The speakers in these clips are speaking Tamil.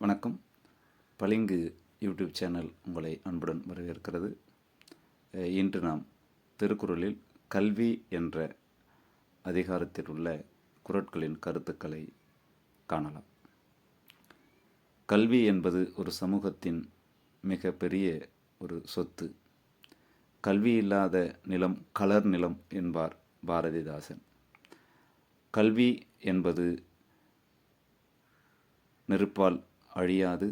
வணக்கம். பளிங்கு யூடியூப் சேனல் உங்களை அன்புடன் வரவேற்கிறது. இன்று நாம் திருக்குறளில் கல்வி என்ற அதிகாரத்தில் உள்ள குறட்களின் கருத்துக்களை காணலாம். கல்வி என்பது ஒரு சமூகத்தின் மிக பெரிய ஒரு சொத்து. கல்வி இல்லாத நிலம் கலர் நிலம் என்பார் பாரதிதாசன். கல்வி என்பது நெருப்பால் அழியாது,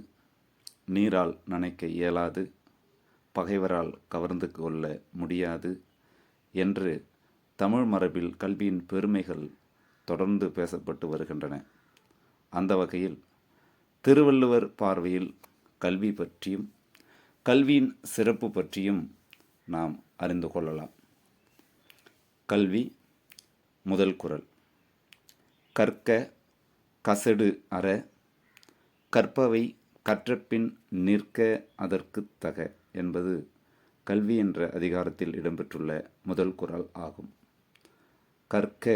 நீரால் நனைக்க இயலாது, பகைவரால் கவர்ந்து கொள்ள முடியாது என்று தமிழ் மரபில் கல்வியின் பெருமைகள் தொடர்ந்து பேசப்பட்டு வருகின்றன. அந்த வகையில் திருவள்ளுவர் பார்வையில் கல்வி பற்றியும் கல்வியின் சிறப்பு பற்றியும் நாம் அறிந்து கொள்ளலாம். கல்வி முதல் குறள். கற்க கசடு அற, கற்பவை கற்றபின் நிற்க அதற்கு தக என்பது கல்வி என்ற அதிகாரத்தில் இடம்பெற்றுள்ள முதல் குறள் ஆகும். கற்க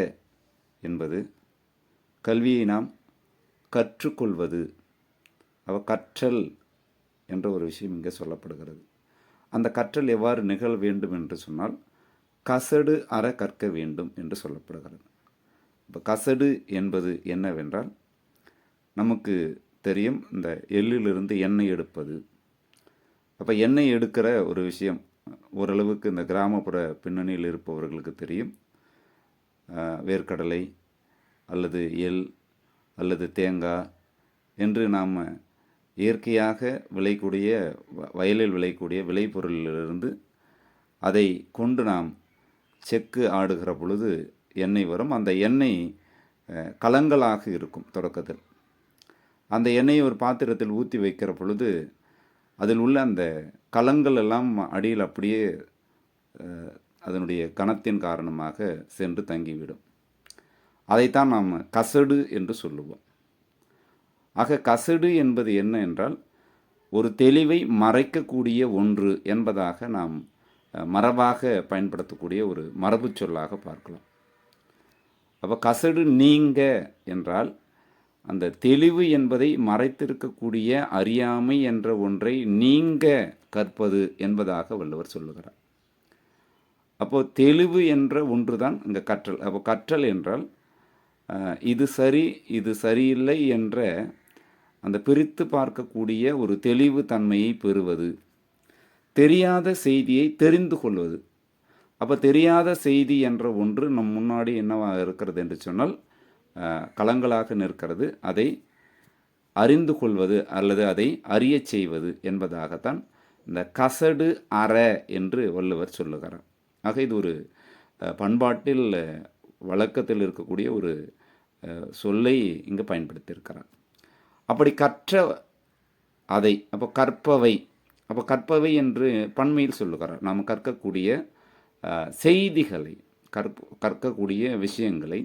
என்பது கல்வியை நாம் கற்றுக்கொள்வது. கற்றல் என்ற ஒரு விஷயம் இங்கே சொல்லப்படுகிறது. அந்த கற்றல் எவ்வாறு நிகழ வேண்டும் என்று சொன்னால் கசடு அற கற்க வேண்டும் என்று சொல்லப்படுகிறது. இப்போ கசடு என்பது என்னவென்றால், நமக்கு தெரியும், இந்த எள்ளிலிருந்து எண்ணெய் எடுப்பது. அப்போ எண்ணெய் எடுக்கிற ஒரு விஷயம் ஓரளவுக்கு இந்த கிராமப்புற பின்னணியில் இருப்பவர்களுக்கு தெரியும். வேர்க்கடலை அல்லது எள் அல்லது தேங்காய் என்று நாம் இயற்கையாக விளையக்கூடிய வயலில் விளையக்கூடிய விளைபொருளிலிருந்து அதை கொண்டு நாம் செக்கு ஆடுகிற பொழுது எண்ணெய் வரும். அந்த எண்ணெய் கலங்களாக இருக்கும். தொடக்கத்தில் அந்த எண்ணெயை ஒரு பாத்திரத்தில் ஊற்றி வைக்கிற பொழுது அதில் உள்ள அந்த கலங்கள் எல்லாம் அடியில் அப்படியே அதனுடைய கணத்தின் காரணமாக சென்று தங்கிவிடும். அதைத்தான் நாம் கசடு என்று சொல்லுவோம். ஆக கசடு என்பது என்ன என்றால், ஒரு தெளிவை மறைக்கக்கூடிய ஒன்று என்பதாக நாம் மரபாக பயன்படுத்தக்கூடிய ஒரு மரபு சொல்லாக பார்க்கலாம். அப்போ கசடு நீங்க என்றால் அந்த தெளிவு என்பதை மறைத்திருக்கக்கூடிய அறியாமை என்ற ஒன்றை நீங்க கற்பது என்பதாக வள்ளுவர் சொல்லுகிறார். அப்போது தெளிவு என்ற ஒன்று தான் இங்கே கற்றல். அப்போ கற்றல் என்றால் இது சரி இது சரியில்லை என்ற அந்த பிரித்து பார்க்கக்கூடிய ஒரு தெளிவு தன்மையை பெறுவது, தெரியாத செய்தியை தெரிந்து கொள்வது. அப்போ தெரியாத செய்தி என்ற ஒன்று நம் முன்னாடி என்னவாக இருக்கிறது என்று சொன்னால் களங்களாக நிற்கிறது. அதை அறிந்து கொள்வது அல்லது அதை அறிய செய்வது என்பதாகத்தான் இந்த கசடு அற என்று வள்ளுவர் சொல்லுகிறார். ஆக இது ஒரு பண்பாட்டில் வழக்கத்தில் இருக்கக்கூடிய ஒரு சொல்லை இங்கு பயன்படுத்தியிருக்கிறார். அப்படி கற்ற அதை அப்போ கற்பவை, அப்போ கற்பவை என்று பன்மையில் சொல்லுகிறார். நாம் கற்கக்கூடிய செய்திகளை கற்கக்கூடிய விஷயங்களை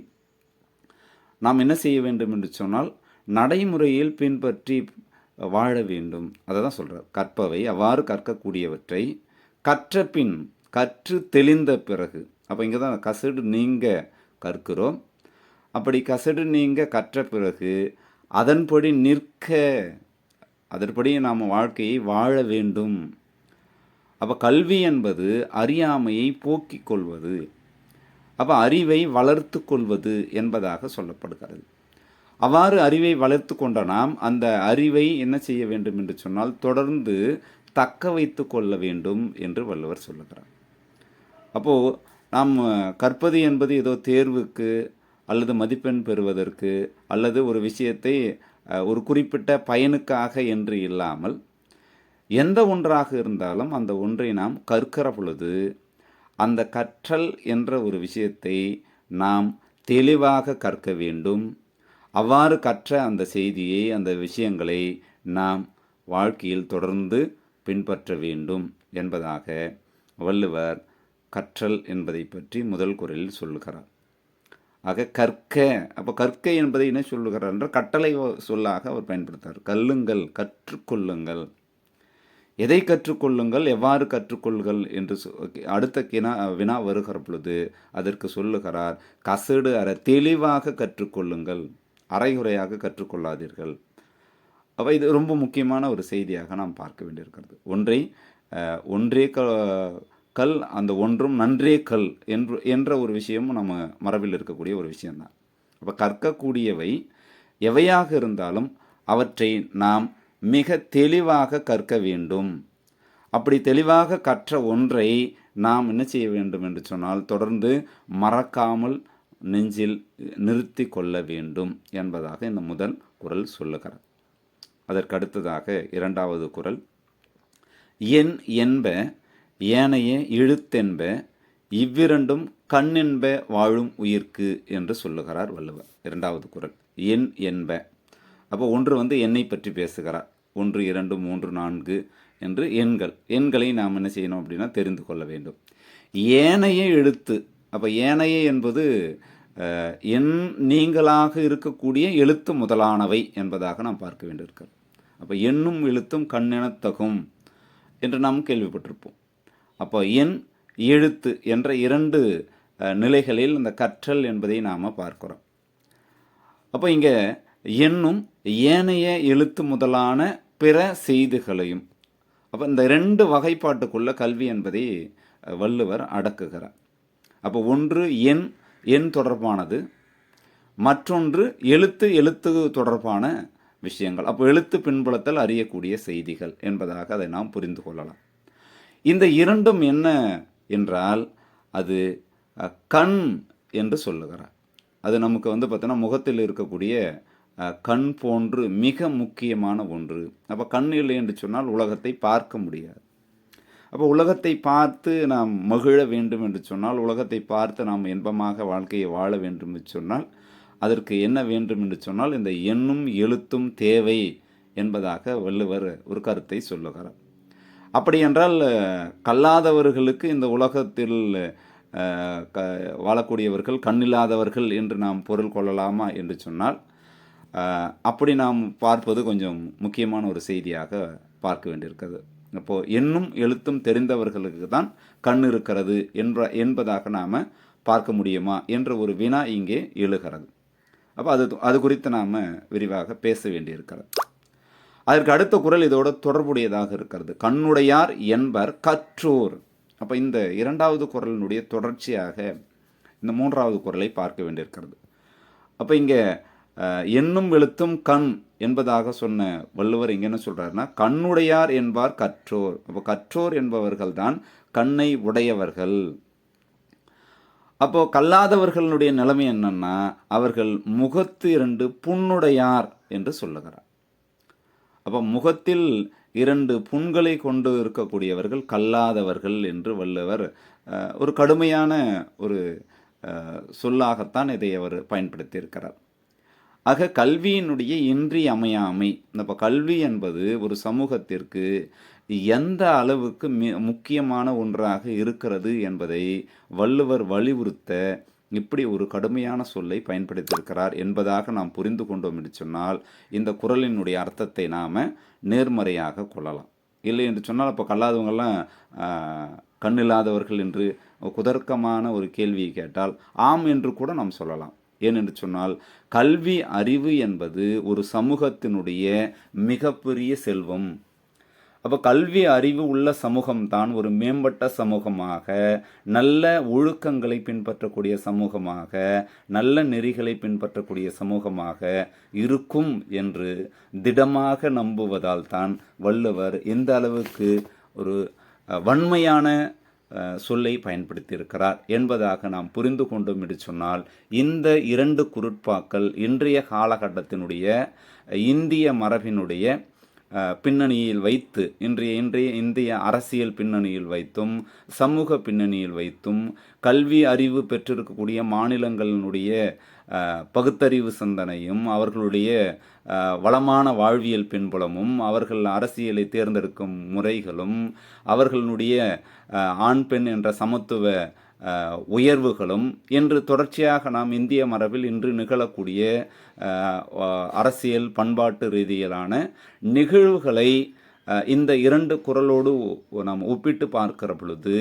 நாம் என்ன செய்ய வேண்டும் என்று சொன்னால் நடைமுறையில் பின்பற்றி வாழ வேண்டும். அதை தான் சொல்கிறார். கற்பவை அவ்வாறு கற்கக்கூடியவற்றை கற்ற பின், கற்று தெளிந்த பிறகு. அப்போ இங்கே தான் கசடு நீங்க கற்கிறோம். அப்படி கசடு நீங்க கற்ற பிறகு அதன்படி நிற்க, அதன்படி நாம் வாழ்க்கையை வாழ வேண்டும். அப்போ கல்வி என்பது அறியாமையை போக்கிக் கொள்வது, அப்போ அறிவை வளர்த்து கொள்வது என்பதாக சொல்லப்படுகிறது. அவ்வாறு அறிவை வளர்த்து கொண்ட நாம் அந்த அறிவை என்ன செய்ய வேண்டும் என்று சொன்னால் தொடர்ந்து தக்க வைத்து கொள்ள வேண்டும் என்று வள்ளுவர் சொல்லுகிறார். அப்போது நாம் கற்பது என்பது ஏதோ தேர்வுக்கு அல்லது மதிப்பெண் பெறுவதற்கு அல்லது ஒரு விஷயத்தை ஒரு குறிப்பிட்ட பயனுக்காக என்று இல்லாமல் எந்த ஒன்றாக இருந்தாலும் அந்த ஒன்றை நாம் கற்கிற பொழுது அந்த கற்றல் என்ற ஒரு விஷயத்தை நாம் தெளிவாக கற்க வேண்டும். அவ்வாறு கற்ற அந்த செய்தியை, அந்த விஷயங்களை நாம் வாழ்க்கையில் தொடர்ந்து பின்பற்ற வேண்டும் என்பதாக வள்ளுவர் கற்றல் என்பதை பற்றி முதல் குறளில் சொல்லுகிறார். ஆக கற்க, அப்போ கற்க என்பதை என்ன சொல்லுகிறார் என்ற கட்டளை சொல்லாக அவர் பயன்படுத்தார். கல்லுங்கள், கற்றுக்கொள்ளுங்கள். எதை கற்றுக்கொள்ளுங்கள், எவ்வாறு கற்றுக்கொள்ளுங்கள் என்று அடுத்த வினா வருகிற பொழுது அதற்கு சொல்லுகிறார், கசடு அற தெளிவாக கற்றுக்கொள்ளுங்கள், அரைகுறையாக கற்றுக்கொள்ளாதீர்கள். அப்போ இது ரொம்ப முக்கியமான ஒரு செய்தியாக நாம் பார்க்க வேண்டியிருக்கிறது. ஒன்றே கல், அந்த ஒன்றும் நன்றே கல் என்ற ஒரு விஷயமும் நம்ம மரபில் இருக்கக்கூடிய ஒரு விஷயம்தான். அப்போ கற்கக்கூடியவை எவையாக இருந்தாலும் அவற்றை நாம் மிக தெளிவாக கற்க வேண்டும். அப்படி தெளிவாக கற்ற ஒன்றை நாம் என்ன செய்ய வேண்டும் என்று சொன்னால், தொடர்ந்து மறக்காமல் நெஞ்சில் நிறுத்தி கொள்ள வேண்டும் என்பதாக இந்த முதல் குறள் சொல்லுகிறார். அதற்கடுத்ததாக இரண்டாவது குறள், என் என்ப ஏனைய இழுத்தென்ப இவ்விரண்டும் கண்ணென்ப வாழும் உயிர்க்கு என்று சொல்லுகிறார் வள்ளுவர். இரண்டாவது குறள் என் என்ப. அப்போ ஒன்று எண்ணை பற்றி பேசுகிறார். 1, 2, 3, 4 என்று எண்களை நாம் என்ன செய்யணும் அப்படின்னா தெரிந்து கொள்ள வேண்டும். ஏனைய எழுத்து. அப்போ ஏனைய என்பது எண் நீங்களாக இருக்கக்கூடிய எழுத்து முதலானவை என்பதாக நாம் பார்க்க வேண்டியிருக்கிறது. அப்போ எண்ணும் எழுத்தும் கண்ணெனத்தகும் என்று நாம் கேள்விப்பட்டிருப்போம். அப்போ எண் எழுத்து என்ற 2 நிலைகளில் இந்த கற்றல் என்பதை நாம் பார்க்கிறோம். அப்போ இங்கே எண்ணும் ஏனைய எழுத்து முதலான பிற செய்திகளையும், அப்போ இந்த 2 வகைப்பாட்டுக்குள்ள கல்வி என்பதை வள்ளுவர் அடக்குகிறார். அப்போ ஒன்று எண் தொடர்பானது, மற்றொன்று எழுத்து தொடர்பான விஷயங்கள். அப்போ எழுத்து பின்புலத்தில் அறியக்கூடிய செய்திகள் என்பதாக அதை நாம் புரிந்து கொள்ளலாம். இந்த 2ம் என்ன என்றால் அது கண் என்று சொல்லுகிறார். அது நமக்கு பார்த்தோன்னா முகத்தில் இருக்கக்கூடிய கண் போன்று மிக முக்கியமான ஒன்று. அப்போ கண் இல்லை என்று சொன்னால் உலகத்தை பார்க்க முடியாது. அப்போ உலகத்தை பார்த்து நாம் மகிழ வேண்டும் என்று சொன்னால், உலகத்தை பார்த்து நாம் இன்பமாக வாழ்க்கையை வாழ வேண்டும் என்று சொன்னால், அதற்கு என்ன வேண்டும் என்று சொன்னால் இந்த எண்ணும் எழுத்தும் தேவை என்பதாக வள்ளுவர் ஒரு கருத்தை சொல்லுகிறார். அப்படி என்றால் கல்லாதவர்களுக்கு இந்த உலகத்தில் வாழக்கூடியவர்கள் கண்ணில்லாதவர்கள் என்று நாம் பொருள் கொள்ளலாமா என்று சொன்னால், அப்படி நாம் பார்ப்பது கொஞ்சம் முக்கியமான ஒரு செய்தியாக பார்க்க வேண்டியிருக்கிறது. அப்போது எண்ணும் எழுத்தும் தெரிந்தவர்களுக்கு தான் கண் இருக்கிறது என்பதாக நாம் பார்க்க முடியுமா என்ற ஒரு வினா இங்கே எழுகிறது. அப்போ அது குறித்து நாம் விரிவாக பேச வேண்டியிருக்கிறது. அதற்கு அடுத்த குறள் இதோட தொடர்புடையதாக இருக்கிறது. கண்ணுடையார் என்பர் கற்றோர். அப்போ இந்த இரண்டாவது குறளினுடைய தொடர்ச்சியாக இந்த மூன்றாவது குறளை பார்க்க வேண்டியிருக்கிறது. அப்போ இங்கே எண்ணும் எழுத்தும் கண் என்பதாக சொன்ன வள்ளுவர் இங்கே என்ன சொல்கிறாருன்னா, கண்ணுடையார் என்பார் கற்றோர். அப்போ கற்றோர் என்பவர்கள் தான் கண்ணை உடையவர்கள். அப்போது கல்லாதவர்களுடைய நிலைமை என்னன்னா, அவர்கள் முகத்து 2 புண்ணுடையார் என்று சொல்லுகிறார். அப்போ முகத்தில் 2 புண்களை கொண்டு இருக்கக்கூடியவர்கள் கல்லாதவர்கள் என்று வள்ளுவர் ஒரு கடுமையான ஒரு சொல்லாகத்தான் இதை அவர் பயன்படுத்தியிருக்கிறார். ஆக கல்வியினுடைய இன்றியமையாமை. இப்போ கல்வி என்பது ஒரு சமூகத்திற்கு எந்த அளவுக்கு முக்கியமான ஒன்றாக இருக்கிறது என்பதை வள்ளுவர் வலியுறுத்த இப்படி ஒரு கடுமையான சொல்லை பயன்படுத்தியிருக்கிறார் என்பதாக நாம் புரிந்து கொண்டோம் என்று சொன்னால், இந்த குறளினுடைய அர்த்தத்தை நாம் நேர்மறையாக கொள்ளலாம். இல்லை என்று சொன்னால் அப்போ கல்லாதவங்கள்லாம் கண்ணில்லாதவர்கள் என்று குதர்க்கமான ஒரு கேள்வியை கேட்டால் ஆம் என்று கூட நாம் சொல்லலாம். ஏனென்று சொன்னால் கல்வி அறிவு என்பது ஒரு சமூகத்தினுடைய மிகப்பெரிய செல்வம். அப்போ கல்வி அறிவு உள்ள சமூகம்தான் ஒரு மேம்பட்ட சமூகமாக, நல்ல ஒழுக்கங்களை பின்பற்றக்கூடிய சமூகமாக, நல்ல நெறிகளை பின்பற்றக்கூடிய சமூகமாக இருக்கும் என்று திடமாக நம்புவதால் தான் வள்ளுவர் இந்த அளவுக்கு ஒரு வன்மையான சொல்லை பயன்படுத்தியிருக்கிறார் என்பதாக நாம் புரிந்து கொண்டோம் என்று சொன்னால், இந்த 2 குறட்பாக்கள் இன்றைய காலகட்டத்தினுடைய இந்திய மரபினுடைய பின்னணியில் வைத்து, இன்றைய இந்திய அரசியல் பின்னணியில் வைத்தும் சமூக பின்னணியில் வைத்தும் கல்வி அறிவு பெற்றிருக்கக்கூடிய மாநிலங்களினுடைய பகுத்தறிவு சிந்தனையும் அவர்களுடைய வளமான வாழ்வியல் பின்புலமும் அவர்கள் அரசியலை தேர்ந்தெடுக்கும் முறைகளும் அவர்களுடைய ஆண் பெண் என்ற சமத்துவ உயர்வுகளும் என்று தொடர்ச்சியாக நாம் இந்திய மரபில் இன்று நிகழக்கூடிய அரசியல் பண்பாட்டு ரீதியிலான நிகழ்வுகளை இந்த 2 குறளோடு நாம் ஒப்பிட்டு பார்க்கிற பொழுது,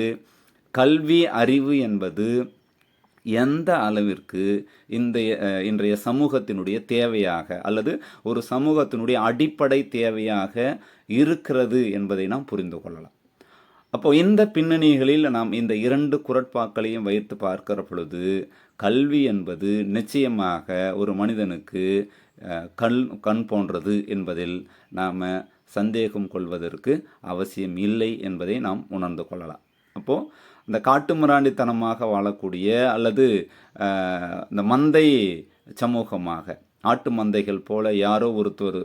கல்வி அறிவு என்பது எந்த அளவிற்கு இந்த இன்றைய சமூகத்தினுடைய தேவையாக அல்லது ஒரு சமூகத்தினுடைய அடிப்படை தேவையாக இருக்கிறது என்பதை நாம் புரிந்து கொள்ளலாம். அப்போ இந்த பின்னணிகளில் நாம் இந்த 2 குறட்பாக்களையும் வைத்து பார்க்கிற பொழுது கல்வி என்பது நிச்சயமாக ஒரு மனிதனுக்கு கண் போன்றது என்பதில் நாம் சந்தேகம் கொள்வதற்கு அவசியம் இல்லை என்பதை நாம் உணர்ந்து கொள்ளலாம். அப்போது இந்த காட்டுமிராண்டித்தனமாக வாழக்கூடிய அல்லது இந்த மந்தை சமூகமாக ஆட்டு மந்தைகள் போல யாரோ ஒருத்தர்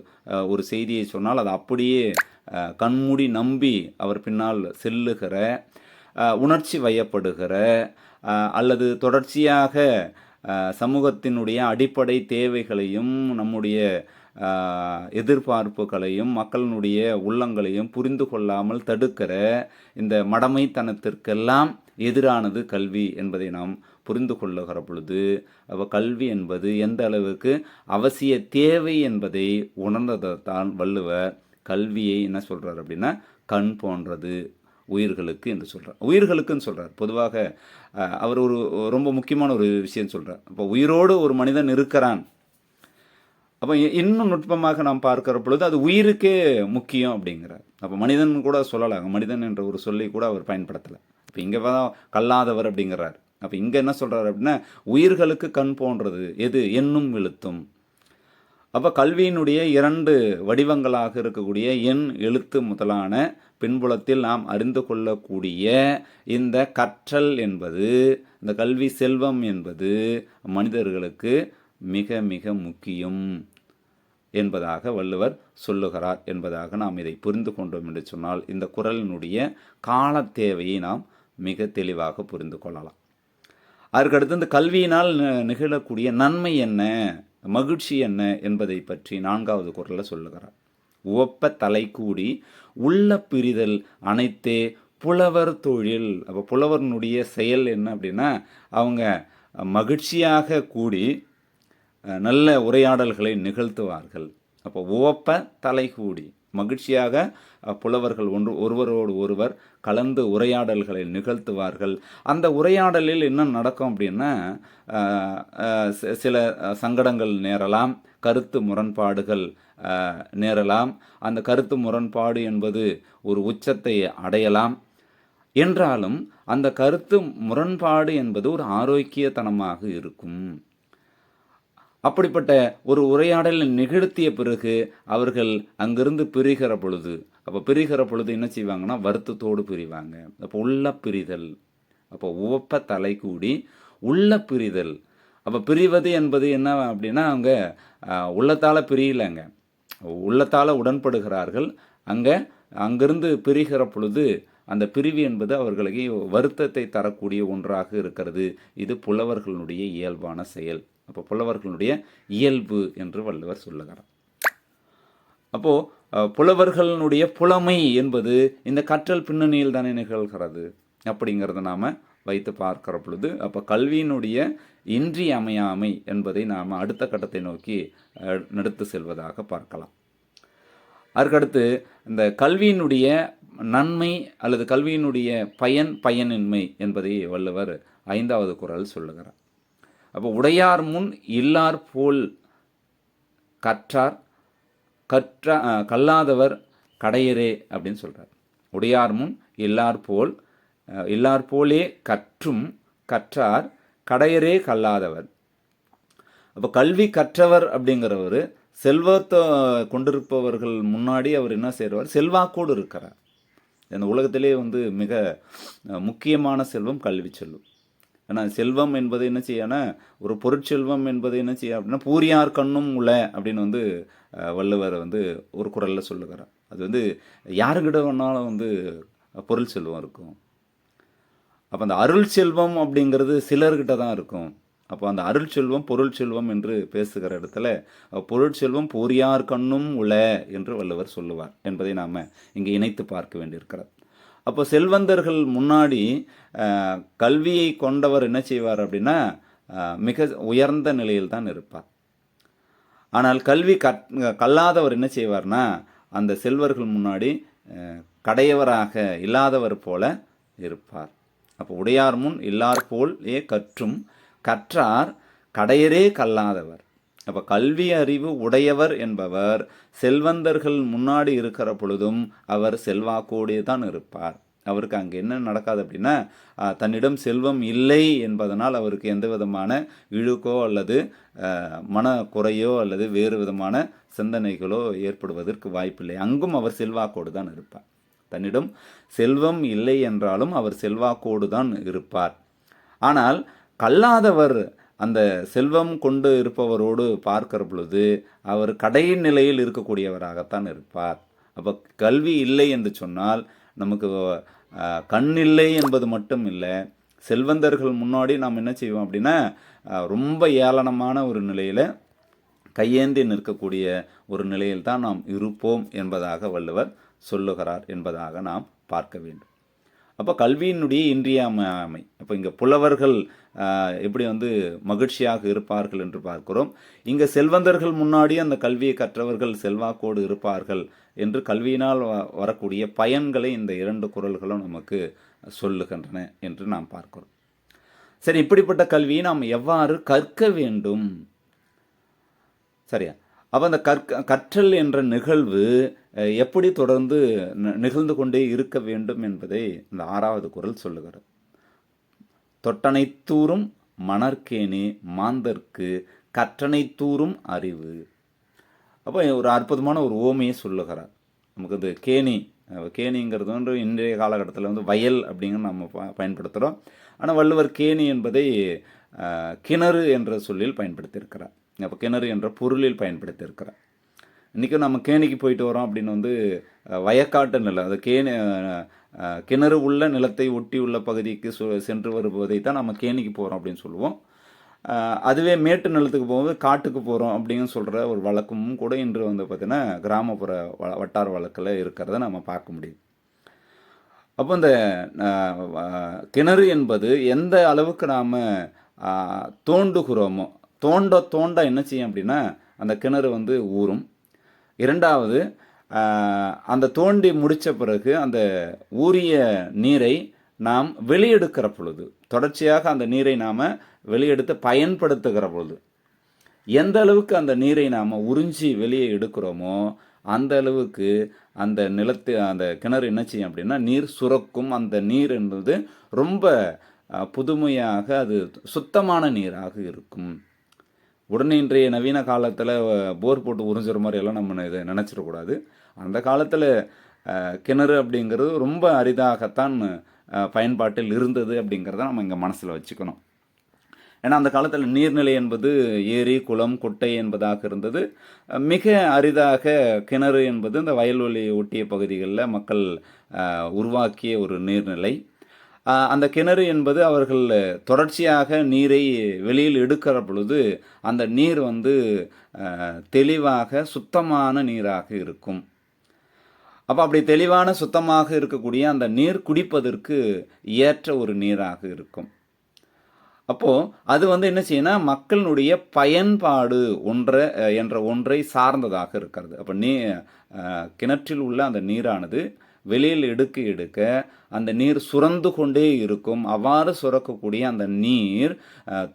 ஒரு செய்தியை சொன்னால் அதை அப்படியே கண்மூடி நம்பி அவர் பின்னால் செல்லுகிற, உணர்ச்சி வயப்படுகிற அல்லது தொடர்ச்சியாக சமூகத்தினுடைய அடிப்படை தேவைகளையும் நம்முடைய எதிர்பார்ப்புகளையும் மக்களினுடைய உள்ளங்களையும் புரிந்து கொள்ளாமல் தடுக்கிற இந்த மடமைத்தனத்திற்கெல்லாம் எதிரானது கல்வி என்பதை நாம் புரிந்து கொள்ளுகிற பொழுது கல்வி என்பது எந்த அளவுக்கு அவசிய தேவை என்பதை உணர்ந்ததான் வள்ளுவர் கல்வியை என்ன சொல்கிறார் அப்படின்னா கண் போன்றது உயிர்களுக்கு என்று சொல்கிறார். உயிர்களுக்குன்னு சொல்கிறார். பொதுவாக அவர் ஒரு ரொம்ப முக்கியமான ஒரு விஷயம் சொல்கிறார். அப்போ உயிரோடு ஒரு மனிதன் இருக்கிறான். அப்போ இன்னும் நுட்பமாக நாம் பார்க்கிற பொழுது அது உயிருக்கே முக்கியம் அப்படிங்கிறார். அப்போ மனிதன் கூட சொல்லலாம், மனிதன் என்ற ஒரு சொல்லை கூட அவர் பயன்படுத்தலை. இப்போ இங்கே கல்லாதவர் அப்படிங்கிறார். அப்போ இங்கே என்ன சொல்கிறார் அப்படின்னா உயிர்களுக்கு கண் போன்றது எது? எண்ணும் எழுத்தும். அப்போ கல்வியினுடைய 2 வடிவங்களாக இருக்கக்கூடிய எண் எழுத்து முதலான பின்புலத்தில் நாம் அறிந்து கொள்ளக்கூடிய இந்த கற்றல் என்பது, இந்த கல்வி செல்வம் என்பது மனிதர்களுக்கு மிக மிக முக்கியம் என்பதாக வள்ளுவர் சொல்லுகிறார் என்பதாக நாம் இதை புரிந்து கொண்டோம் என்று சொன்னால் இந்த குறளினுடைய கால தேவையை நாம் மிக தெளிவாக புரிந்து கொள்ளலாம். அதற்கடுத்து இந்த கல்வியினால் நிகழக்கூடிய நன்மை என்ன, மகிழ்ச்சி என்ன என்பதை பற்றி 4வது குறளில் சொல்லுகிறார். உவப்ப தலைக்கூடி உள்ள பிரிதல் அனைத்தே புலவர் தொழில். அப்போ புலவர்னுடைய செயல் என்ன அப்படின்னா அவங்க மகிழ்ச்சியாக கூடி நல்ல உரையாடல்களை நிகழ்த்துவார்கள். அப்போ உவப்ப தலைக்கூடி மகிழ்ச்சியாக புலவர்கள் ஒருவரோடு ஒருவர் கலந்து உரையாடல்களை நிகழ்த்துவார்கள். அந்த உரையாடலில் என்ன நடக்கும் அப்படின்னா சில சங்கடங்கள் நேரலாம், கருத்து முரண்பாடுகள் நேரலாம். அந்த கருத்து முரண்பாடு என்பது ஒரு உச்சத்தை அடையலாம். என்றாலும் அந்த கருத்து முரண்பாடு என்பது ஒரு ஆரோக்கியத்தனமாக இருக்கும். அப்படிப்பட்ட ஒரு உரையாடலை நிகழ்த்திய பிறகு அவர்கள் அங்கிருந்து பிரிகிற பொழுது, அப்போ பிரிகிற பொழுது என்ன செய்வாங்கன்னா வருத்தத்தோடு பிரிவாங்க. அப்போ உள்ள பிரிதல். அப்போ உவப்ப தலை கூடி உள்ள பிரிதல். அப்போ பிரிவது என்பது என்ன அப்படின்னா அவங்க உள்ளத்தால் பிரியலைங்க, உள்ளத்தால் உடன்படுகிறார்கள். அங்கிருந்து பிரிகிற பொழுது அந்த பிரிவு என்பது அவர்களுக்கு வருத்தத்தை தரக்கூடிய ஒன்றாக இருக்கிறது. இது புலவர்களுடைய இயல்பான செயல். அப்போ புலவர்களுடைய இயல்பு என்று வள்ளுவர் சொல்லுகிறார். அப்போது புலவர்களுடைய புலமை என்பது இந்த கற்றல் பின்னணியில் தானே நிகழ்கிறது அப்படிங்கிறத நாம் வைத்து பார்க்கிற பொழுது அப்போ கல்வியினுடைய இன்றியமையாமை என்பதை நாம் அடுத்த கட்டத்தை நோக்கி நடத்து செல்வதாக பார்க்கலாம். அதற்கடுத்து இந்த கல்வியினுடைய நன்மை அல்லது கல்வியினுடைய பயனின்மை என்பதை வள்ளுவர் 5வது குறள் சொல்லுகிறார். அப்போ உடையார் முன் இல்லார் போல் கல்லாதவர் கடையரே அப்படின்னு சொல்கிறார். உடையார் முன் இல்லார் போலே கற்றார் கடையரே கல்லாதவர். அப்போ கல்வி கற்றவர் அப்படிங்கிறவர் செல்வத்தை கொண்டிருப்பவர்கள் முன்னாடி அவர் என்ன செய்வார்? செல்வாக்கோடு இருக்கிறார். இந்த உலகத்திலே மிக முக்கியமான செல்வம் கல்வி செல்வம். ஏன்னா செல்வம் என்பது என்ன செய்யனா ஒரு பொருட்செல்வம் என்பது என்ன செய்ய அப்படின்னா பூரியார் கண்ணும் உள்ள அப்படின்னு வள்ளுவர் ஒரு குறளில் சொல்லுகிறார். அது யாருக்கிட்ட வேணாலும் பொருள் செல்வம் இருக்கும். அப்போ அந்த அருள் செல்வம் அப்படிங்கிறது சிலர்கிட்ட தான் இருக்கும். அப்போ அந்த அருள் செல்வம் பொருள் செல்வம் என்று பேசுகிற இடத்துல பொருட்செல்வம் பூரியார் கண்ணும் உள்ள என்று வள்ளுவர் சொல்லுவார் என்பதை நாம் இங்கே இணைத்து பார்க்க வேண்டியிருக்கிறது. அப்போ செல்வந்தர்கள் முன்னாடி கல்வியை கொண்டவர் என்ன செய்வார் அப்படின்னா மிக உயர்ந்த நிலையில் தான் இருப்பார். ஆனால் கல்வி கல்லாதவர் என்ன செய்வார்னா அந்த செல்வர்கள் முன்னாடி கடையவராக இல்லாதவர் போல இருப்பார். அப்போ உடையார் முன் இல்லார் போல் கற்றும் கற்றார் கடையரே கல்லாதவர். அப்போ கல்வி அறிவு உடையவர் என்பவர் செல்வந்தர்கள் முன்னாடி இருக்கிற பொழுதும் அவர் செல்வாக்கோடே தான் இருப்பார். அவருக்கு அங்கே என்ன நடக்காது அப்படின்னா, தன்னிடம் செல்வம் இல்லை என்பதனால் அவருக்கு எந்த விதமான இழுக்கோ அல்லது மன குறையோ அல்லது வேறு விதமான சிந்தனைகளோ ஏற்படுவதற்கு வாய்ப்பில்லை. அங்கும் அவர் செல்வாக்கோடு தான் இருப்பார். தன்னிடம் செல்வம் இல்லை என்றாலும் அவர் செல்வாக்கோடு தான் இருப்பார். ஆனால் கல்லாதவர் அந்த செல்வம் கொண்டு இருப்பவரோடு பார்க்கிற பொழுது அவர் கடையின் நிலையில் இருக்கக்கூடியவராகத்தான் இருப்பார். அப்போ கல்வி இல்லை என்று சொன்னால் நமக்கு கண் இல்லை என்பது மட்டும் இல்லை, செல்வந்தர்கள் முன்னாடி நாம் என்ன செய்வோம் அப்படின்னா ரொம்ப ஏளனமான ஒரு நிலையில் கையேந்தி நிற்கக்கூடிய ஒரு நிலையில் தான் நாம் இருப்போம் என்பதாக வள்ளுவர் சொல்லுகிறார் என்பதாக நாம் பார்க்க வேண்டும். அப்போ கல்வியினுடைய இன்றியமையாமை. அப்போ இங்கே புலவர்கள் எப்படி மகிழ்ச்சியாக இருப்பார்கள் என்று பார்க்கிறோம். இங்கே செல்வந்தர்கள் முன்னாடி அந்த கல்வியை கற்றவர்கள் செல்வாக்கோடு இருப்பார்கள் என்று கல்வியினால் வரக்கூடிய பயன்களை இந்த 2 குறள்களும் நமக்கு சொல்லுகின்றன என்று நாம் பார்க்கிறோம். சரி, இப்படிப்பட்ட கல்வியை நாம் எவ்வாறு கற்க வேண்டும்? சரியா? அப்போ அந்த கற்றல் என்ற நிகழ்வு எப்படி தொடர்ந்து நிகழ்ந்து கொண்டே இருக்க வேண்டும் என்பதை இந்த 6வது குறள் சொல்லுகிறது. தொட்டனைத்தூரும் மணற்கேணி மாந்தர்க்கு கற்றனைத்தூரும் அறிவு. அப்போ ஒரு அற்புதமான ஒரு ஓமையை சொல்லுகிறார். நமக்கு இது கேணிங்கிறது இன்றைய காலகட்டத்தில் வயல் அப்படிங்கிற நம்ம பயன்படுத்துகிறோம். ஆனால் வள்ளுவர் கேணி என்பதை கிணறு என்ற சொல்லில் பயன்படுத்தியிருக்கிறார். அப்போ கிணறு என்ற பொருளில் பயன்படுத்தியிருக்கிறார். இன்றைக்கும் நம்ம கேணிக்கு போயிட்டு வரோம் அப்படின்னு வயக்காட்டு நிலம், அது கிணறு உள்ள நிலத்தை ஒட்டி உள்ள பகுதிக்கு சென்று வருவதை தான் நம்ம கேணிக்கு போகிறோம் அப்படின்னு சொல்லுவோம். அதுவே மேட்டு நிலத்துக்கு போகும்போது காட்டுக்கு போகிறோம் அப்படின்னு சொல்கிற ஒரு வழக்கமும் கூட இன்று பார்த்திங்கன்னா கிராமப்புற வட்டார வழக்கில் இருக்கிறத நம்ம பார்க்க முடியும். அப்போ இந்த கிணறு என்பது எந்த அளவுக்கு நாம் தோண்டுகிறோமோ, தோண்ட என்ன செய்யும் அப்படின்னா அந்த கிணறு ஊறும். இரண்டாவது, அந்த தோண்டி முடித்த பிறகு அந்த ஊறிய நீரை நாம் வெளியெடுக்கிற பொழுது, தொடர்ச்சியாக அந்த நீரை நாம் வெளியெடுத்து பயன்படுத்துகிற பொழுது எந்த அளவுக்கு அந்த நீரை நாம் உறிஞ்சி வெளியே எடுக்கிறோமோ அந்த அளவுக்கு அந்த அந்த கிணறு என்ன செய்யும் அப்படின்னா நீர் சுரக்கும். அந்த நீர் என்பது ரொம்ப புதுமையாக அது சுத்தமான நீராக இருக்கும். உடனே இன்றைய நவீன காலத்தில் போர் போட்டு உறிஞ்சுற மாதிரி எல்லாம் நம்ம இதை நினச்சிடக்கூடாது. அந்த காலத்தில் கிணறு அப்படிங்கிறது ரொம்ப அரிதாகத்தான் பயன்பாட்டில் இருந்தது அப்படிங்கிறத நம்ம இங்கே மனசில் வச்சுக்கணும். ஏன்னா அந்த காலத்தில் நீர்நிலை என்பது ஏரி, குளம், குட்டை என்பதாக இருந்தது. மிக அரிதாக கிணறு என்பது இந்த வயல்வெளி ஒட்டிய பகுதிகளில் மக்கள் உருவாக்கிய ஒரு நீர்நிலை. அந்த கிணறு என்பது அவர்கள் தொடர்ச்சியாக நீரை வெளியில் எடுக்கிற பொழுது அந்த நீர் தெளிவாக சுத்தமான நீராக இருக்கும். அப்போ அப்படி தெளிவான சுத்தமாக இருக்கக்கூடிய அந்த நீர் குடிப்பதற்கு ஏற்ற ஒரு நீராக இருக்கும். அப்போது அது என்ன செய்யணும்னா மக்களினுடைய பயன்பாடு என்ற ஒன்றை சார்ந்ததாக இருக்கிறது. அப்போ கிணற்றில் உள்ள அந்த நீரானது வெளியில் எடுக்க அந்த நீர் சுரந்து கொண்டே இருக்கும். அவ்வாறு சுரக்கக்கூடிய அந்த நீர்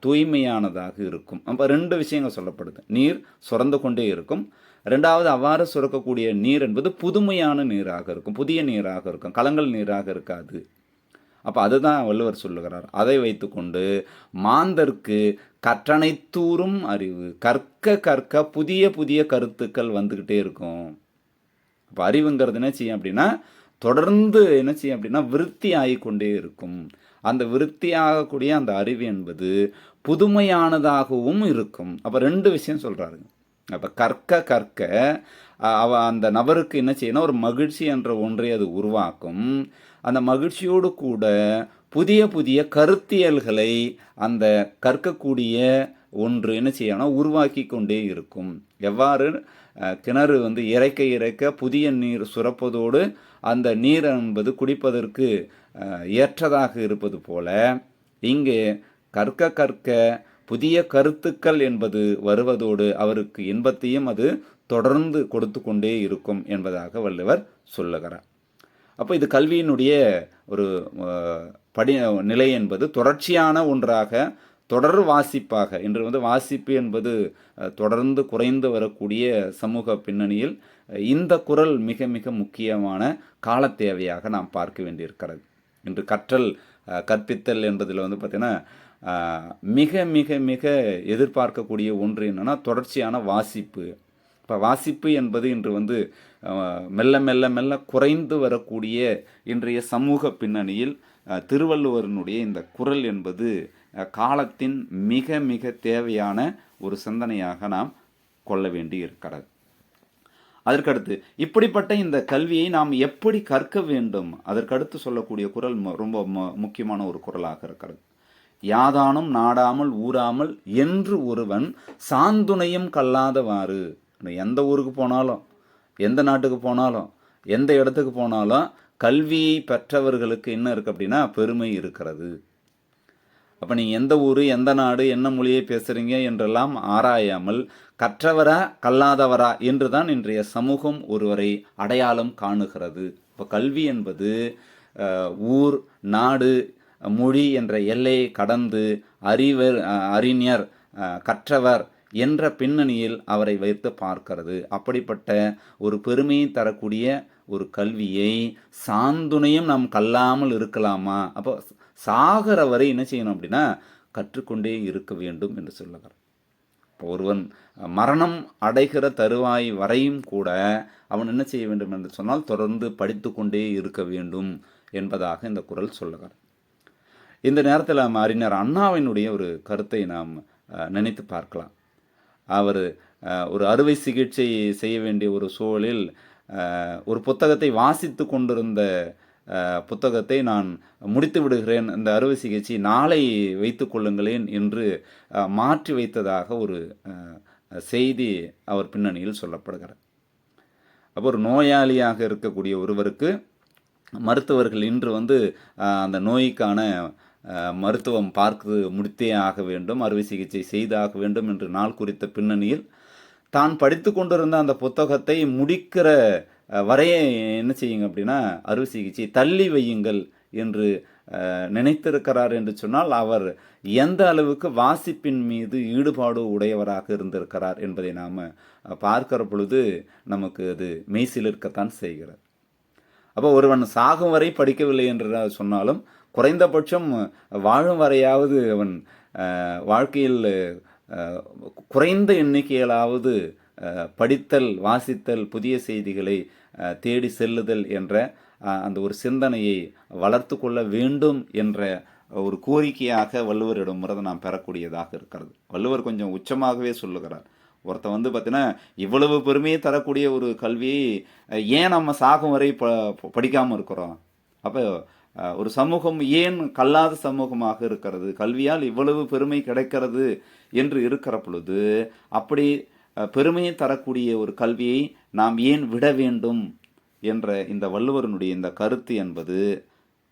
தூய்மையானதாக இருக்கும். அப்போ 2 விஷயங்கள் சொல்லப்படுது. நீர் சுரந்து கொண்டே இருக்கும். 2வது, அவ்வாறு சுரக்கக்கூடிய நீர் என்பது புதுமையான நீராக இருக்கும், புதிய நீராக இருக்கும், கலங்கல் நீராக இருக்காது. அப்போ அதுதான் வள்ளுவர் சொல்லுகிறார். அதை வைத்துக்கொண்டு மாந்தர்க்கு கற்றனைத்தூரும் அறிவு. கற்க புதிய புதிய கருத்துக்கள் வந்துக்கிட்டே இருக்கும். இப்போ அறிவுங்கிறது என்ன செய்யும் அப்படின்னா தொடர்ந்து என்ன செய்யும் அப்படின்னா விருத்தி ஆகிக்கொண்டே இருக்கும். அந்த விருத்தி ஆகக்கூடிய அந்த அறிவு என்பது புதுமையானதாகவும் இருக்கும். அப்போ 2 விஷயம் சொல்கிறாருங்க. அப்போ கற்க அந்த நபருக்கு என்ன செய்யணும், ஒரு மகிழ்ச்சி என்ற ஒன்றை அது உருவாக்கும். அந்த மகிழ்ச்சியோடு கூட புதிய புதிய கருத்தியல்களை அந்த கற்கக்கூடிய ஒன்று என்ன செய்யணும், உருவாக்கி கொண்டே இருக்கும். எவ்வாறு கிணறு இறைக்க புதிய நீர் சுரப்பதோடு அந்த நீர் என்பது குடிப்பதற்கு ஏற்றதாக இருப்பது போல இங்கே கற்க புதிய கருத்துக்கள் என்பது வருவதோடு அவருக்கு இன்பத்தையும் அது தொடர்ந்து கொடுத்து கொண்டே இருக்கும் என்பதாக வள்ளுவர் சொல்லுகிறார். அப்போ இது கல்வியினுடைய ஒரு நிலை என்பது தொடர்ச்சியான ஒன்றாக தொடர் வாசிப்பாக இன்று வாசிப்பு என்பது தொடர்ந்து குறைந்து வரக்கூடிய சமூக பின்னணியில் இந்த குறள் மிக மிக முக்கியமான கால தேவையாக நாம் பார்க்க வேண்டியிருக்கிறது. இன்று கற்பித்தல் என்பதில் பார்த்திங்கன்னா மிக மிக மிக எதிர்பார்க்கக்கூடிய ஒன்று என்னென்னா தொடர்ச்சியான வாசிப்பு. இப்போ வாசிப்பு என்பது இன்று மெல்ல மெல்ல மெல்ல குறைந்து வரக்கூடிய இன்றைய சமூக பின்னணியில் திருவள்ளுவரினுடைய இந்த குறள் என்பது காலத்தின் மிக மிக தேவையான ஒரு சிந்தனையாக நாம் கொள்ள வேண்டி இருக்கிறது. அதற்கடுத்து இப்படிப்பட்ட இந்த கல்வியை நாம் எப்படி கற்க வேண்டும், அதற்கடுத்து சொல்லக்கூடிய குறள் ரொம்ப முக்கியமான ஒரு குறளாக இருக்கிறது. யாதானும் நாடாமல் ஊராமல் என்று ஒருவன் சாந்துணையும் கல்லாதவாறு. எந்த ஊருக்கு போனாலும், எந்த நாட்டுக்கு போனாலும், எந்த இடத்துக்கு போனாலும் கல்வியை பெற்றவர்களுக்கு என்ன இருக்குது அப்படின்னா பெருமை இருக்கிறது. அப்போ நீங்கள் எந்த ஊர், எந்த நாடு, என்ன மொழியை பேசுகிறீங்க என்றெல்லாம் ஆராயாமல் கற்றவரா கல்லாதவரா என்று தான் இன்றைய சமூகம் ஒருவரை அடையாளம் காணுகிறது. இப்போ கல்வி என்பது ஊர், நாடு, மொழி என்ற எல்லையை கடந்து அறிஞர், கற்றவர் என்ற பின்னணியில் அவரை வைத்து பார்க்கிறது. அப்படிப்பட்ட ஒரு பெருமையை தரக்கூடிய ஒரு கல்வியை சாந்துணையும் நாம் கல்லாமல் இருக்கலாமா? அப்போ சாகர வரை என்ன செய்யணும் அப்படின்னா கற்றுக்கொண்டே இருக்க வேண்டும் என்று சொல்லுகிறார். இப்போ ஒருவன் மரணம் அடைகிற தருவாய் வரையும் கூட அவன் என்ன செய்ய வேண்டும் என்று சொன்னால் தொடர்ந்து படித்து கொண்டே இருக்க வேண்டும் என்பதாக இந்த குறள் சொல்லுகிறார். இந்த நேரத்தில் அறிஞர் அண்ணாவினுடைய ஒரு கருத்தை நாம் நினைத்து பார்க்கலாம். அவர் ஒரு அறுவை சிகிச்சை செய்ய வேண்டிய ஒரு சூழலில் ஒரு புத்தகத்தை வாசித்து கொண்டிருந்த புத்தகத்தை நான் முடித்து விடுகிறேன், இந்த அறுவை சிகிச்சை நாளை வைத்து கொள்ளுங்களேன் என்று மாற்றி வைத்ததாக ஒரு செய்தி அவர் பின்னணியில் சொல்லப்படுகிறார். அப்போ ஒரு நோயாளியாக இருக்கக்கூடிய ஒருவருக்கு மருத்துவர்கள் இன்று அந்த நோய்க்கான மருத்துவம் பார்த்து முடித்தே ஆக வேண்டும், அறுவை சிகிச்சை செய்தாக வேண்டும் என்று நாள் குறித்த பின்னணியில் தான் படித்து கொண்டிருந்த அந்த புத்தகத்தை முடிக்கிற வரைய என்ன செய்யுங்க அப்படின்னா அறுவை சிகிச்சை தள்ளி வையுங்கள் என்று நினைத்திருக்கிறார் என்று சொன்னால் அவர் எந்த அளவுக்கு வாசிப்பின் மீது ஈடுபாடு உடையவராக இருந்திருக்கிறார் என்பதை நாம் பார்க்கிற பொழுது நமக்கு அது மெய்சிலிருக்கத்தான் செய்கிறது. அப்போ ஒருவன் சாகும் வரை படிக்கவில்லை என்று சொன்னாலும் குறைந்தபட்சம் வாழும் வரையாவது அவன் வாழ்க்கையில் குறைந்த எண்ணிக்கையிலாவது படித்தல், வாசித்தல், புதிய செய்திகளை தேடி செல்லுதல் என்ற அந்த ஒரு சிந்தனையை வளர்த்து கொள்ள வேண்டும் என்ற ஒரு கோரிக்கையாக வள்ளுவரிடம் நாம் பெறக்கூடியதாக இருக்கிறது. வள்ளுவர் கொஞ்சம் உச்சமாகவே சொல்லுகிறார். ஒருத்தன் பார்த்தீங்கன்னா இவ்வளவு பெருமையை தரக்கூடிய ஒரு கல்வியை ஏன் நம்ம சாகும் வரை படிக்காமல் இருக்கிறோம்? அப்போ ஒரு சமூகம் ஏன் கல்லாத சமூகமாக இருக்கிறது? கல்வியால் இவ்வளவு பெருமை கிடைக்கிறது என்று இருக்கிற பொழுது அப்படி பெருமையை தரக்கூடிய ஒரு கல்வியை நாம் ஏன் விட வேண்டும் என்ற இந்த வள்ளுவரனுடைய இந்த கருத்து என்பது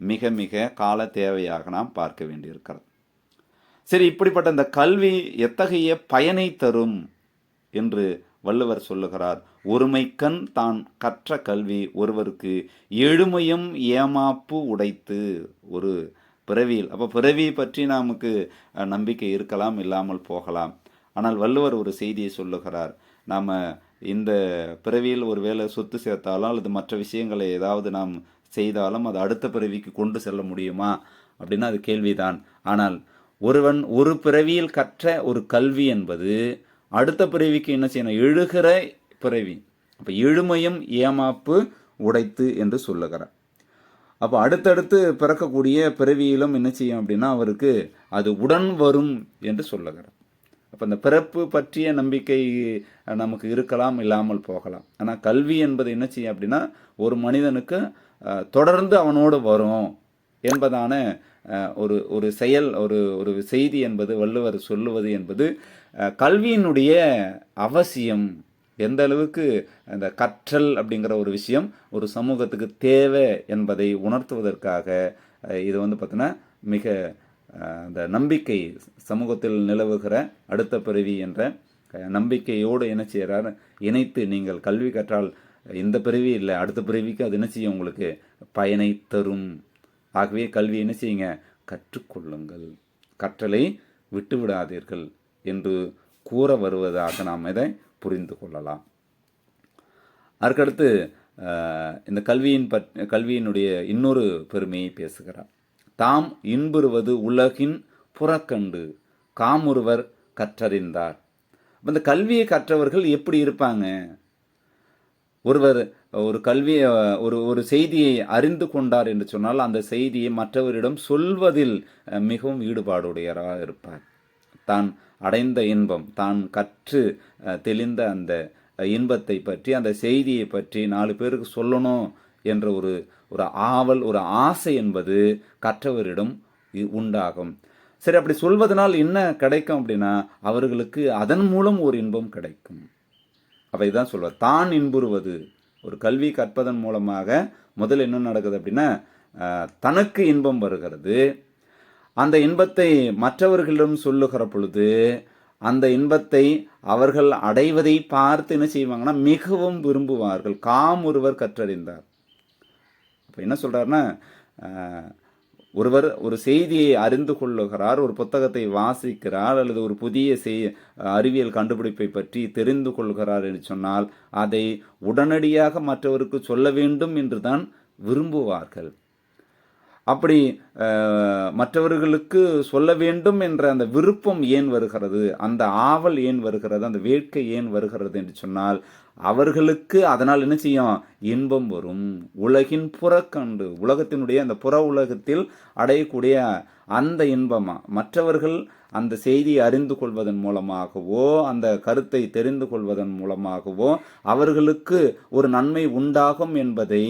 மிக மிக கால தேவையாக நாம் பார்க்க வேண்டியிருக்கிறது. சரி, இப்படிப்பட்ட இந்த கல்வி எத்தகைய பயனை தரும் என்று வள்ளுவர் சொல்லுகிறார். ஒருமைக்கண் தான் கற்ற கல்வி ஒருவருக்கு எழுமையும் ஏமாப்பு உடைத்து. ஒரு பிறவியில், அப்போ பிறவி பற்றி நமக்கு நம்பிக்கை இருக்கலாம், இல்லாமல் போகலாம். ஆனால் வள்ளுவர் ஒரு செய்தியை சொல்லுகிறார். நாம் இந்த பிறவியில் ஒரு வேளை சொத்து சேர்த்தாலும் அல்லது மற்ற விஷயங்களை ஏதாவது நாம் செய்தாலும் அது அடுத்த பிறவிக்கு கொண்டு செல்ல முடியுமா அப்படின்னா அது கேள்விதான். ஆனால் ஒருவன் ஒரு பிறவியில் கற்ற ஒரு கல்வி என்பது அடுத்த பிறவிக்கு என்ன செய்யணும்? எழுகிற பிறவி. அப்போ எழுமையும் ஏமாப்பு உடைத்து என்று சொல்லுகிறார். அப்போ அடுத்தடுத்து பிறக்கக்கூடிய பிறவியிலும் என்ன செய்யும் அப்படின்னா அவருக்கு அது உடன் வரும் என்று சொல்லுகிறார். அப்போ இந்த பிறப்பு பற்றிய நம்பிக்கை நமக்கு இருக்கலாம், இல்லாமல் போகலாம். ஆனால் கல்வி என்பது என்ன செய்யும் அப்படின்னா ஒரு மனிதனுக்கு தொடர்ந்து அவனோடு வரும் என்பதான ஒரு செயல், ஒரு செய்தி என்பது வள்ளுவர் சொல்லுவது என்பது கல்வியினுடைய அவசியம். எந்த அளவுக்கு இந்த கற்றல் அப்படிங்கிற ஒரு விஷயம் ஒரு சமூகத்துக்கு தேவை என்பதை உணர்த்துவதற்காக இது பார்த்தீங்கன்னா மிக அந்த நம்பிக்கை சமூகத்தில் நிலவுகிற அடுத்த பிறவி என்ற நம்பிக்கையோடு என்ன செய்கிறார் இணைத்து, நீங்கள் கல்வி கற்றால் இந்த பிறவி இல்லை அடுத்த பிறவிக்கு அது என்ன செய்யும்? உங்களுக்கு பயனை தரும். ஆகவே கல்வி என்ன செய்யுங்க? கற்றுக்கொள்ளுங்கள், கற்றலை விட்டுவிடாதீர்கள் என்று கூற வருவதாக நாம் இதை புரிந்து கொள்ளலாம். அதற்கடுத்து இந்த கல்வியினுடைய இன்னொரு பெருமையை பேசுகிறார். தாம் இன்புறுவது உலகின் புறக்கண்டு காமுறுவர் கற்றறிந்தார். இந்த கல்வியை கற்றவர்கள் எப்படி இருப்பாங்க? ஒருவர் ஒரு கல்வியை ஒரு செய்தியை அறிந்து கொண்டார் என்று சொன்னால் அந்த செய்தியை மற்றவரிடம் சொல்வதில் மிகவும் ஈடுபாடுடையவராக இருப்பார். தான் அடைந்த இன்பம், தான் கற்று தெளிந்த அந்த இன்பத்தை பற்றி, அந்த செய்தியை பற்றி 4 பேருக்கு சொல்லணும் என்ற ஒரு ஆவல், ஒரு ஆசை என்பது கற்றவரிடம் உண்டாகும். சரி, அப்படி சொல்வதனால் என்ன கிடைக்கும் அப்படின்னா, அவர்களுக்கு அதன் மூலம் ஒரு இன்பம் கிடைக்கும். அப்போ இதான் சொல்வார், தான் இன்புறுவது. ஒரு கல்வி கற்பதன் மூலமாக முதல் என்ன நடக்குது அப்படின்னா, தனக்கு இன்பம் வருகிறது. அந்த இன்பத்தை மற்றவர்களிடம் சொல்லுகிற பொழுது அந்த இன்பத்தை அவர்கள் அடைவதை பார்த்து என்ன செய்வாங்கன்னா மிகவும் விரும்புவார்கள். காமுறுவர் கற்றறிந்தார். அப்போ என்ன சொல்றாருன்னா, ஒருவர் ஒரு செய்தியை அறிந்து கொள்ளுகிறார், ஒரு புத்தகத்தை வாசிக்கிறார், அல்லது ஒரு புதிய அறிவியல் கண்டுபிடிப்பை பற்றி தெரிந்து கொள்கிறார் என்று சொன்னால் அதை உடனடியாக மற்றவருக்கு சொல்ல வேண்டும் என்று தான் விரும்புவார்கள். அப்படி மற்றவர்களுக்கு சொல்ல வேண்டும் என்ற அந்த விருப்பம் ஏன் வருகிறது, அந்த ஆவல் ஏன் வருகிறது, அந்த வேட்கை ஏன் வருகிறது என்று சொன்னால் அவர்களுக்கு அதனால் என்ன செய்யும், இன்பம் வரும். உலகின் புறக்கண்டு, உலகத்தினுடைய அந்த புற உலகத்தில் அடையக்கூடிய அந்த இன்பமா மற்றவர்கள் அந்த செய்தியை அறிந்து கொள்வதன் மூலமாகவோ அந்த கருத்தை தெரிந்து கொள்வதன் மூலமாகவோ அவர்களுக்கு ஒரு நன்மை உண்டாகும் என்பதை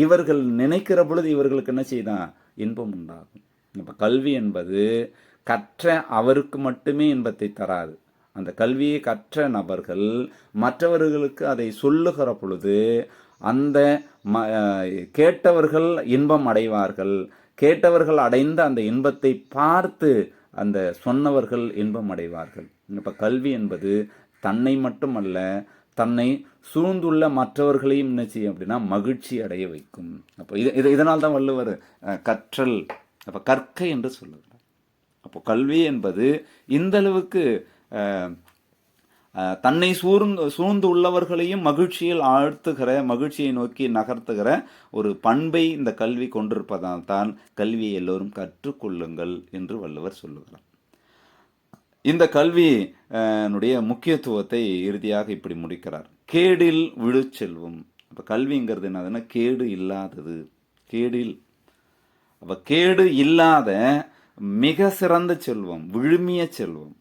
இவர்கள் நினைக்கிற பொழுது இவர்களுக்கு என்ன செய்தான், இன்பம் உண்டாகும். இப்போ கல்வி என்பது கற்ற அவருக்கு மட்டுமே இன்பத்தை தராது. அந்த கல்வியை கற்ற நபர்கள் மற்றவர்களுக்கு அதை சொல்லுகிற பொழுது அந்த கேட்டவர்கள் இன்பம் அடைவார்கள். கேட்டவர்கள் அடைந்த அந்த இன்பத்தை பார்த்து அந்த சொன்னவர்கள் இன்பம் அடைவார்கள். இப்போ கல்வி என்பது தன்னை மட்டுமல்ல, தன்னை சூழ்ந்துள்ள மற்றவர்களையும் என்ன செய்யும் அப்படின்னா மகிழ்ச்சி அடைய வைக்கும். அப்போ இதனால் தான் வள்ளுவர் கற்றல், அப்போ கற்க என்று சொல்லுகிறார். அப்போ கல்வி என்பது இந்த அளவுக்கு தன்னை சூழ்ந்து உள்ளவர்களையும் மகிழ்ச்சியில் ஆழ்த்துகிற, மகிழ்ச்சியை நோக்கி நகர்த்துகிற ஒரு பண்பை இந்த கல்வி கொண்டிருப்பதால் தான் கல்வியை எல்லோரும் கற்றுக்கொள்ளுங்கள் என்று வள்ளுவர் சொல்லுகிறார். இந்த கல்வியினுடைய முக்கியத்துவத்தை இறுதியாக இப்படி முடிக்கிறார். கேடில் விழு செல்வம். அப்போ கல்விங்கிறது என்னதுன்னா கேடு இல்லாதது. கேடில், அப்போ கேடு இல்லாத மிக சிறந்த செல்வம், விழுமிய செல்வம்,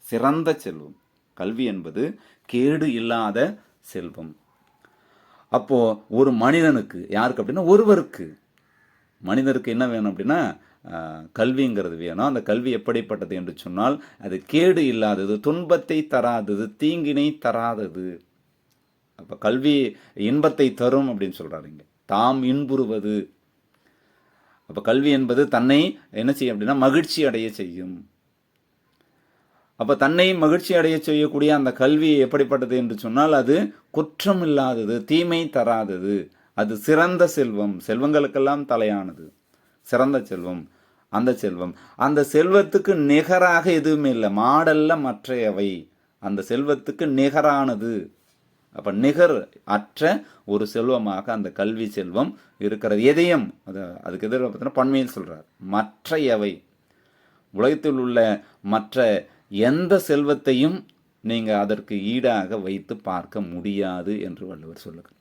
சிறந்த செல்வம். கல்வி என்பது கேடு இல்லாத செல்வம். அப்போ ஒரு மனிதனுக்கு, யாருக்கு அப்படின்னா ஒருவருக்கு, மனிதருக்கு என்ன வேணும் அப்படின்னா கல்விங்கிறது வேணும். அந்த கல்வி எப்படிப்பட்டது என்று சொன்னால் அது கேடு இல்லாதது, துன்பத்தை தராதது, தீங்கினை தராதது. அப்போ கல்வி இன்பத்தை தரும் அப்படின்னு சொல்றாருங்க. தாம் இன்புறுவது. அப்போ கல்வி என்பது தன்னை என்ன செய்யும் அப்படின்னா மகிழ்ச்சி அடைய செய்யும். அப்போ தன்னை மகிழ்ச்சி அடைய செய்யக்கூடிய அந்த கல்வி எப்படிப்பட்டது என்று சொன்னால் அது குற்றம் இல்லாதது, தீமை தராதது, அது சிறந்த செல்வம், செல்வங்களுக்கெல்லாம் தலையானது, சிறந்த செல்வம். அந்த செல்வத்துக்கு நிகராக எதுவுமே இல்லை, மாடல்ல மற்றையவை, அந்த செல்வத்துக்கு நிகரானது. அப்போ நிகர் அற்ற ஒரு செல்வமாக அந்த கல்வி செல்வம் இருக்கிறது. எதையும் அதுக்கு எதிராக பார்த்தீங்கன்னா பன்மையில் சொல்றார், மற்றையவை. உலகத்தில் உள்ள மற்ற எந்த செல்வத்தையும் நீங்கள் அதற்கு ஈடாக வைத்து பார்க்க முடியாது என்று வள்ளுவர் சொல்லுகிறார்.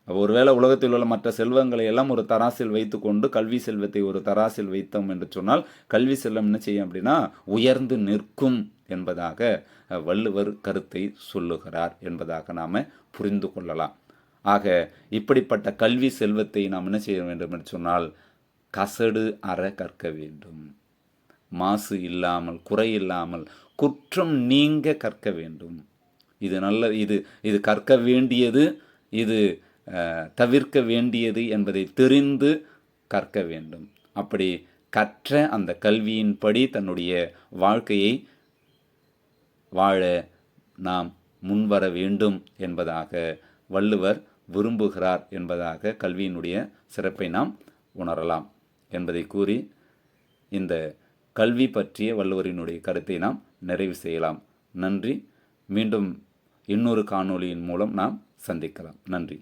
ஒருவேளை உலகத்தில் உள்ள மற்ற செல்வங்களை எல்லாம் ஒரு தராசில் வைத்து கொண்டு கல்வி செல்வத்தை ஒரு தராசில் வைத்தோம் என்று சொன்னால் கல்வி செல்வம் என்ன செய்யும் அப்படின்னா உயர்ந்து நிற்கும் என்பதாக வள்ளுவர் கருத்தை சொல்லுகிறார் என்பதாக நாம் புரிந்து கொள்ளலாம். ஆக இப்படிப்பட்ட கல்வி செல்வத்தை நாம் என்ன செய்ய வேண்டும் என்று சொன்னால் கசடு அற கற்க வேண்டும். மாசு இல்லாமல், குறை இல்லாமல், குற்றம் நீங்க கற்க வேண்டும். இது நல்ல, இது கற்க வேண்டியது, இது தவிர்க்க வேண்டியது என்பதை தெரிந்து கற்க வேண்டும். அப்படி கற்ற அந்த கல்வியின்படி தன்னுடைய வாழ்க்கையை வாழ நாம் முன்வர வேண்டும் என்பதாக வள்ளுவர் விரும்புகிறார் என்பதாக கல்வியினுடைய சிறப்பை நாம் உணரலாம் என்பதை கூறி இந்த கல்வி பற்றிய வள்ளுவரினுடைய கருத்தை நாம் நிறைவு செய்யலாம். நன்றி. மீண்டும் இன்னொரு காணொளியின் மூலம் நாம் சந்திக்கலாம். நன்றி.